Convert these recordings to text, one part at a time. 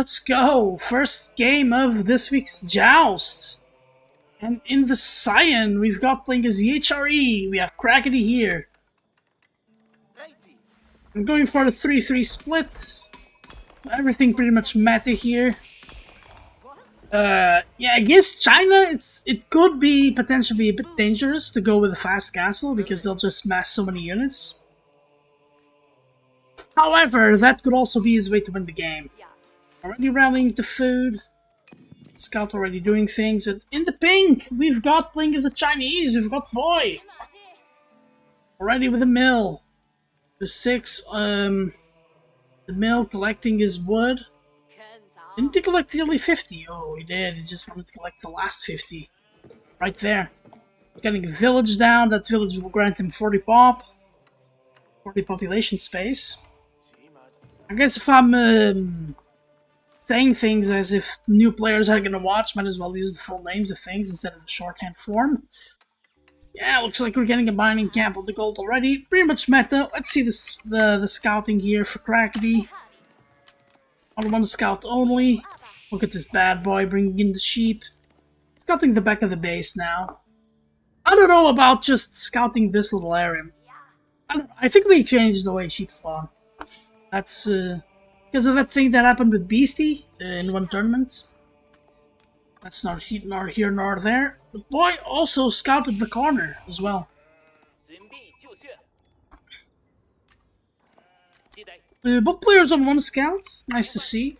let's go! First game of this week's joust! And in the Cyan, we've got playing as the HRE, we have CrackedyHere. I'm going for the 3-3 split. Everything pretty much meta here. Yeah, against China, it could be potentially a bit dangerous to go with a fast castle because they'll just mass so many units. However, that could also be his way to win the game. Already rallying to food. Scout already doing things. And in the pink, we've got playing as a Chinese, we've got BOII. Already with a mill. The 6, the mill collecting his wood. Didn't he collect nearly 50? Oh, he did. He just wanted to collect the last 50. Right there. He's getting a village down. That village will grant him 40 pop. 40 population space. I guess if I'm saying things as if new players are gonna watch, might as well use the full names of things instead of the shorthand form. Yeah, looks like we're getting a mining camp on the gold already. Pretty much meta. Let's see the scouting here for Crackedy. On one scout only. Look at this bad boy bringing in the sheep. Scouting the back of the base now. I don't know about just scouting this little area. I think they changed the way sheep spawn. That's because of that thing that happened with Beastie in one tournament. That's not here nor there. But BOII also scouted the corner as well. Both players on one scout. Nice to see.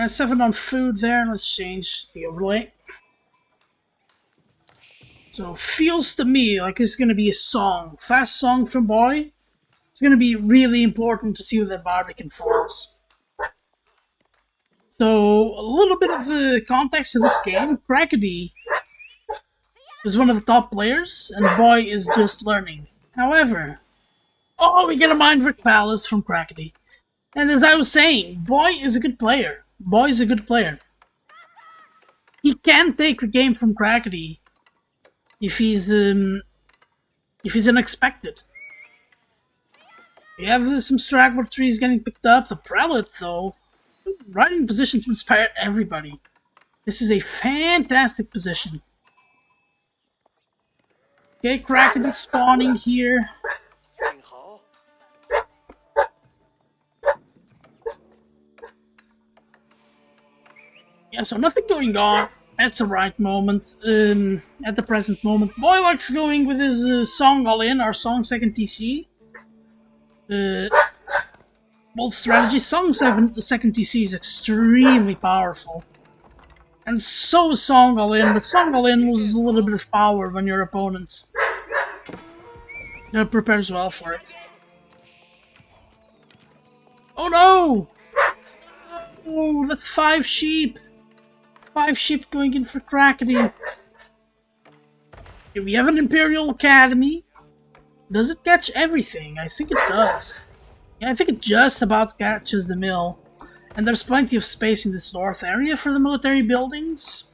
7 on food there. Let's change the overlay. So, feels to me like it's going to be a song. Fast song from BOII. It's going to be really important to see where that Barbican falls. So, a little bit of context to this game. Crackedy is one of the top players, and BOII is just learning. However, oh, we get a Mindwork Palace from Crackedy. And as I was saying, BOII is a good player. BOII is a good player. He can take the game from Crackedy if he's unexpected. We have some straggler trees getting picked up. The prelate, though, right in position to inspire everybody. This is a fantastic position. Okay, Crackedy spawning here. Yeah, so nothing going on at the right moment, at the present moment. BOII likes going with his song all in, or song second TC. Both strategies. Song second TC is extremely powerful. And so is song all in, but song all in loses a little bit of power when your opponent prepares well for it. Oh no! Oh, that's 5 sheep! 5 sheep going in for Crackedy. Here we have an Imperial Academy. Does it catch everything? I think it does. Yeah, I think it just about catches the mill. And there's plenty of space in this north area for the military buildings.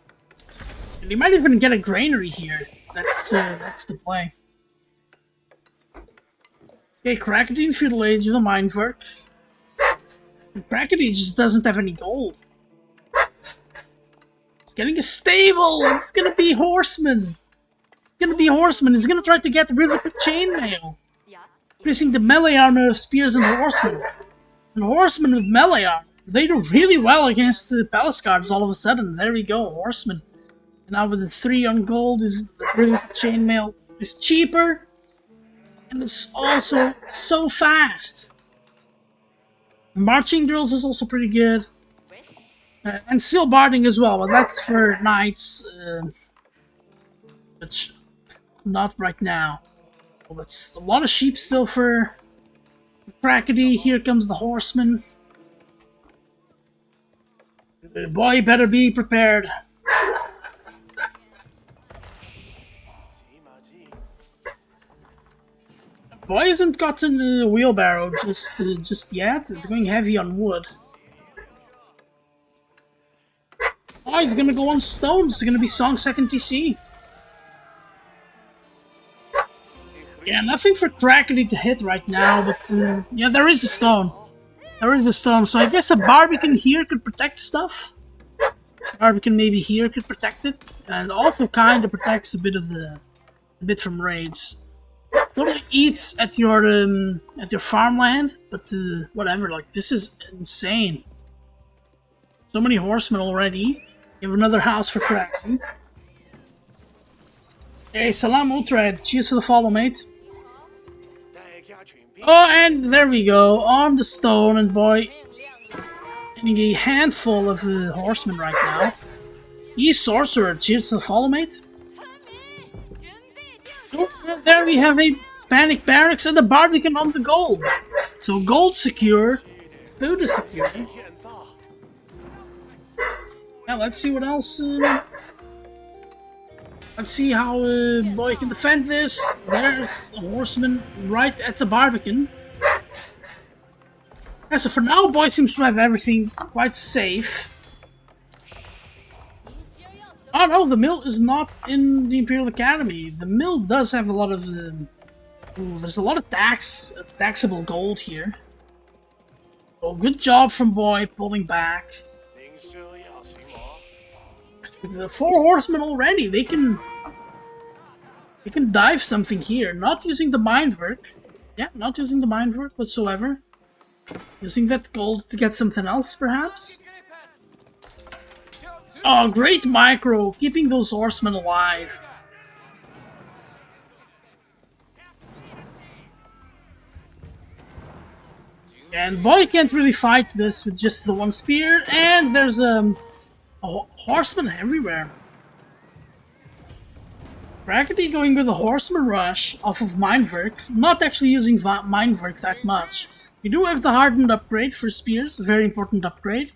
And you might even get a granary here. That's the play. Okay, Crackedy in Feudal Age with a Mindwork. And Crackedy just doesn't have any gold. It's getting a stable! It's gonna be horsemen! It's gonna be horsemen! It's gonna try to get rid of the chainmail! Increasing the melee armor of spears and horsemen. And horsemen with melee armor. They do really well against the palace guards all of a sudden. There we go, horsemen. And now with the 3 on gold, is the chainmail is cheaper. And it's also so fast. Marching drills is also pretty good. And steel barding as well, but that's for knights. But not right now. Well, that's a lot of sheep still for Crackedy. Here comes the horseman. BOII better be prepared. BOII hasn't gotten a wheelbarrow just yet. It's going heavy on wood. Oh, he's gonna go on stones. It's gonna be song second TC. Yeah, nothing for Crackedy to hit right now, but yeah, there is a stone. There is a stone, so I guess a Barbican here could protect stuff. Barbican maybe here could protect it, and also kind of protects a bit from raids. Totally eats at your farmland, but whatever. Like, this is insane. So many horsemen already. You have another house for Crackedy. Hey, salam Ultred. Cheers for the follow, mate. Oh, and there we go, on the stone, and boy, getting a handful of horsemen right now. He's sorcerer. Cheers to the follow, mate. Oh, and there we have a panic barracks and a Barbican on the gold. So gold secure, food is secure. Now let's see what else. Let's see how BOII can defend this. There's a horseman right at the Barbican. Yeah, so for now, BOII seems to have everything quite safe. Oh no, the mill is not in the Imperial Academy. The mill does have a lot of... there's a lot of taxable gold here. Oh, good job from BOII pulling back. The 4 horsemen already. They can dive something here. Not using the mindwork. Yeah, not using the mindwork whatsoever. Using that gold to get something else, perhaps. Oh, great micro, keeping those horsemen alive. And BOII can't really fight this with just the one spear, and there's a horseman everywhere. Crackedy going with a horseman rush off of Mindwork, not actually using Mindwork that much. We do have the hardened upgrade for spears, a very important upgrade.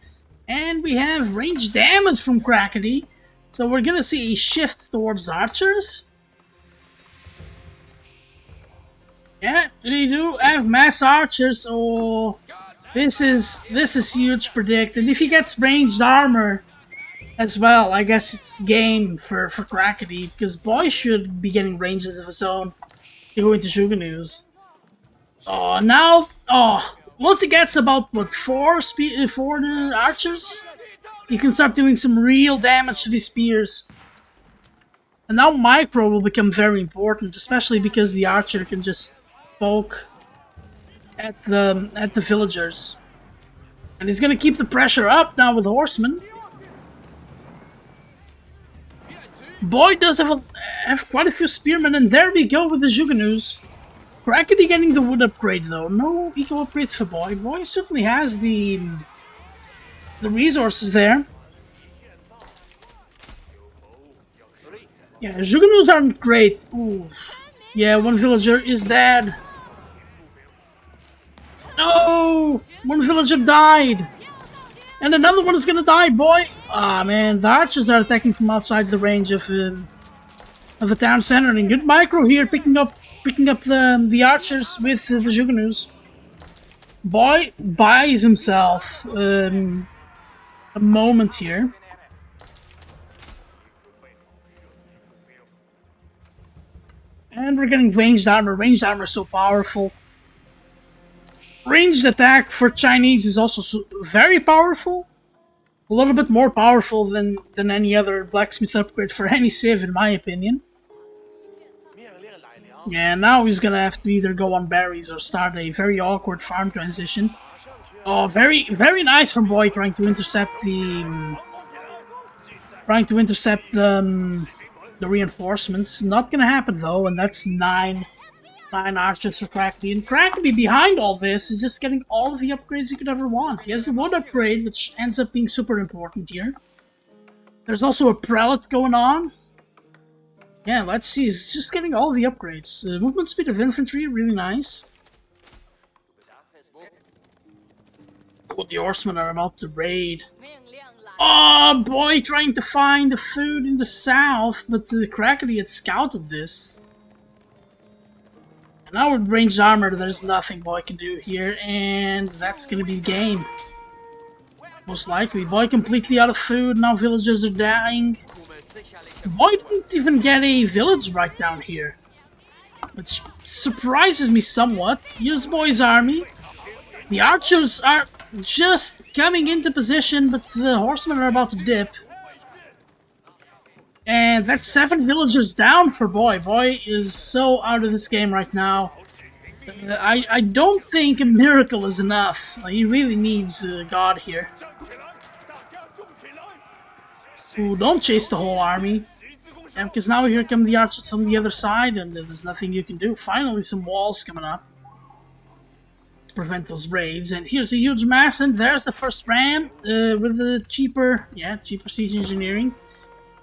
And we have range damage from Crackedy, so we're gonna see a shift towards archers. Yeah, we do have mass archers, so this is huge predict. And if he gets ranged armor as well, I guess it's game for Crackedy, because BOII should be getting ranges of his own to go into Juganews. Oh, now, once he gets about, what, 4 the archers, he can start doing some real damage to these spears. And now micro will become very important, especially because the archer can just poke at the villagers. And he's gonna keep the pressure up now with horsemen. BOII does have quite a few spearmen, and there we go with the Juganews. Crackedy getting the wood upgrade though. No eco upgrades for BOII. BOII certainly has the resources there. Yeah, Juganews aren't great. Ooh. Yeah, one villager is dead. No! One villager died! And another one is gonna die, BOII! Ah, man, the archers are attacking from outside the range of the town center. And good micro here, picking up the archers with the Juganews. BOII buys himself a moment here. And we're getting ranged armor. Ranged armor is so powerful. Ranged attack for Chinese is also very powerful. A little bit more powerful than any other blacksmith upgrade for any civ, in my opinion. Yeah, now he's gonna have to either go on berries or start a very awkward farm transition. Oh, very nice from BOII trying to intercept the reinforcements. Not gonna happen though, and that's 9 archers for Crackedy. And Crackedy, behind all this, is just getting all of the upgrades he could ever want. He has the wood upgrade, which ends up being super important here. There's also a prelate going on. Yeah, let's see, he's just getting all the upgrades. Movement speed of infantry, really nice. Oh, the horsemen are about to raid. Oh, BOII trying to find the food in the south, but Crackedy had scouted this. And now with ranged armor, there's nothing BOII can do here, and that's gonna be game. Most likely. BOII completely out of food, now villagers are dying. BOII didn't even get a village right down here. which surprises me somewhat. Here's Boy's army. The archers are just coming into position, but the horsemen are about to dip. And that's 7 villagers down for Boy. Boy is so out of this game right now. I don't think a miracle is enough. He really needs God here. Ooh, don't chase the whole army. Yeah, because now here come the archers from the other side, and there's nothing you can do. Finally, some walls coming up to prevent those raids. And here's a huge mass, and there's the first ram with the cheaper siege engineering.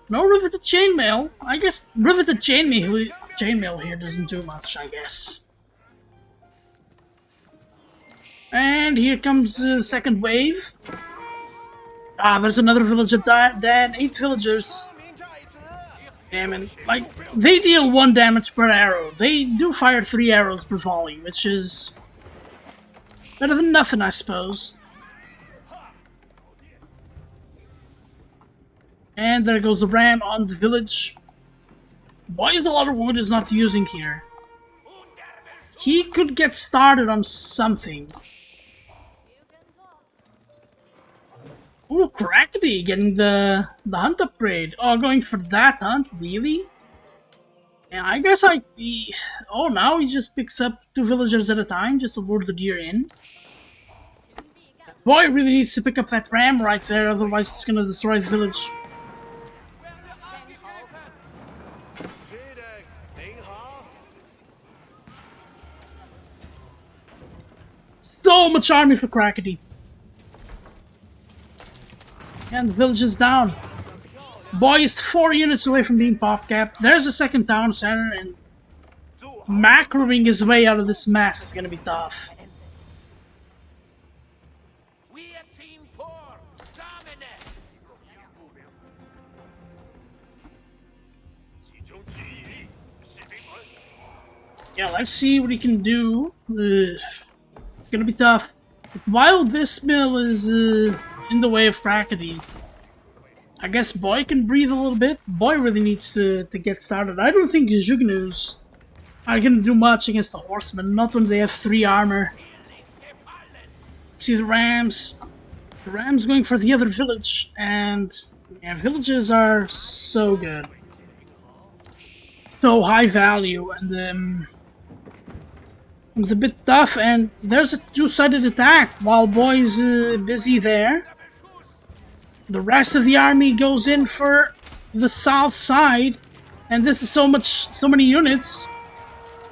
No riveted chainmail. I guess riveted chainmail here doesn't do much, I guess. And here comes the second wave. Ah, there's another villager dead. 8 villagers. Damn it. Like, they deal 1 damage per arrow. They do fire 3 arrows per volley, which is better than nothing, I suppose. And there goes the ram on the village. Why is a lot of wood is not using here? He could get started on something. Ooh, Crackedy getting the hunt upgrade. Oh, going for that hunt? Really? Yeah, I guess oh, now he just picks up 2 villagers at a time just to lure the deer in. Boy really needs to pick up that ram right there, otherwise it's gonna destroy the village. So much army for Crackedy. And the village is down. Boy is 4 units away from being pop-capped. There's a second town center, and macroing his way out of this mess is gonna be tough. Yeah, let's see what he can do. It's gonna be tough. While this mill is in the way of Crackedy, I guess Boy can breathe a little bit. Boy really needs to get started. I don't think Jugnus are gonna do much against the horsemen, not when they have 3 armor. See the rams. The rams going for the other village, and yeah, villages are so good. So high value, and it's a bit tough, and there's a 2-sided attack while Boy's busy there. The rest of the army goes in for the south side, and this is so many units.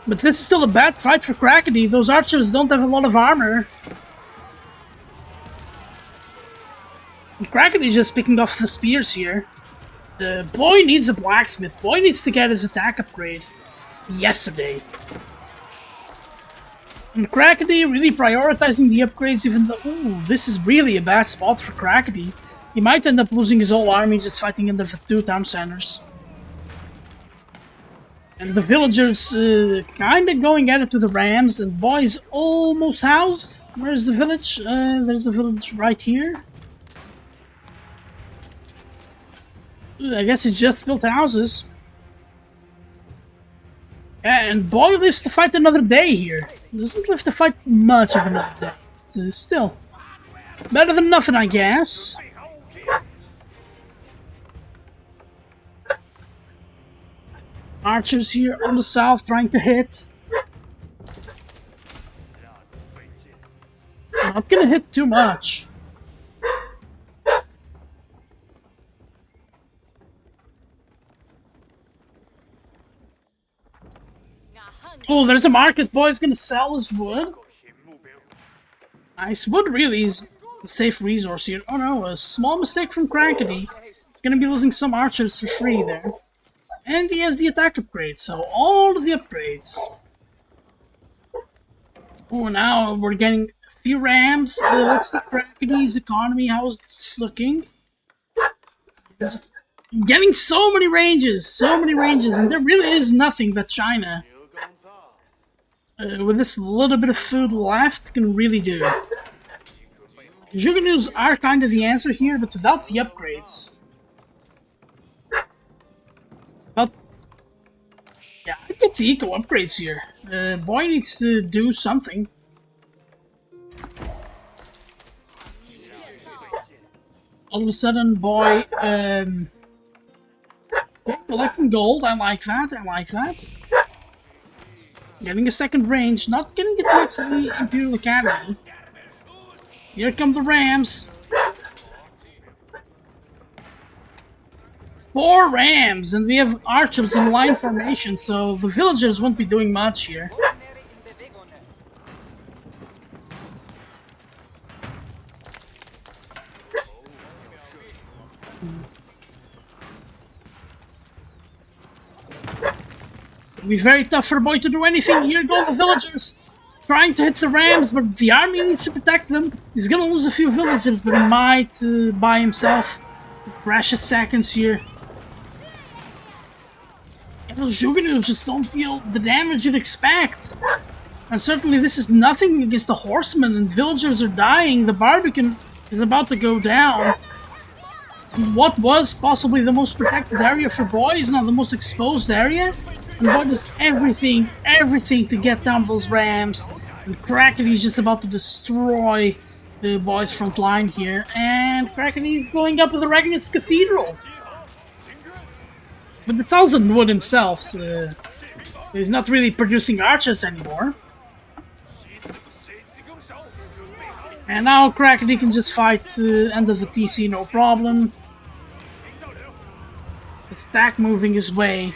But this is still a bad fight for Crackedy. Those archers don't have a lot of armor. And Crackedy's just picking off the spears here. Boy needs a blacksmith. Boy needs to get his attack upgrade yesterday. And Crackedy really prioritizing the upgrades, even though, ooh, this is really a bad spot for Crackedy. He might end up losing his whole army just fighting under the 2 town centers. And the villagers kinda going at it with the rams, and Boy's almost housed. Where's the village? There's a village right here. I guess he just built houses. And Boy lives to fight another day here. Doesn't live to fight much of another day. It's, still better than nothing, I guess. Archers here on the south trying to hit. Not gonna hit too much. Oh, there's a market. Boy's gonna sell his wood. Nice. Wood really is a safe resource here. Oh no, a small mistake from Crackedy. He's gonna be losing some archers for free there. And he has the attack upgrade, so all of the upgrades. Oh, now we're getting a few rams. Let's see Crackedy's economy. How's this looking? Getting so many ranges, and there really is nothing that China, with this little bit of food left, can really do. Jugnus are kind of the answer here, but without the upgrades. But yeah, I get the eco upgrades here. BOII needs to do something. All of a sudden, BOII, collecting gold. I like that. I like that. Getting a second range. Not getting it next to the Imperial Academy. Here come the Rams. 4 Rams, and we have archers in line formation, so the villagers won't be doing much here. It'll be very tough for BOII to do anything. Here go the villagers, trying to hit the Rams, but the army needs to protect them. He's gonna lose a few villagers, but he might buy himself precious seconds here. And those Jugonautes just don't deal the damage you'd expect. And certainly this is nothing against the horsemen, and villagers are dying. The Barbican is about to go down. What was possibly the most protected area for BOII is now the most exposed area. And BOII does everything to get down those Rams. And Crackedy is just about to destroy the BOII's front line here. And Crackedy is going up with the Regnitz Cathedral. But the Thousand Wood himself is not really producing archers anymore. And now Crackedy can just fight end of the TC, no problem. The stack moving his way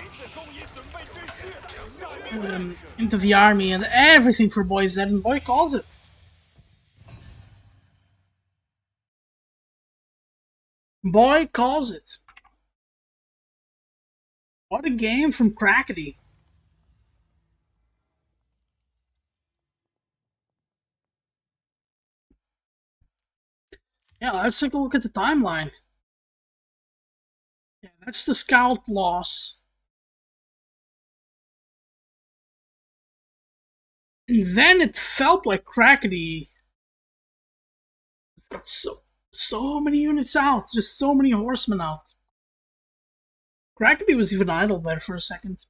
into the army, and everything for BOII is dead, and BOII calls it. BOII calls it. What a game from Crackedy. Yeah, let's take a look at the timeline. Yeah, that's the scout loss. And then it felt like Crackedy got so many units out, just so many horsemen out. Crackedy was even idle there for a second.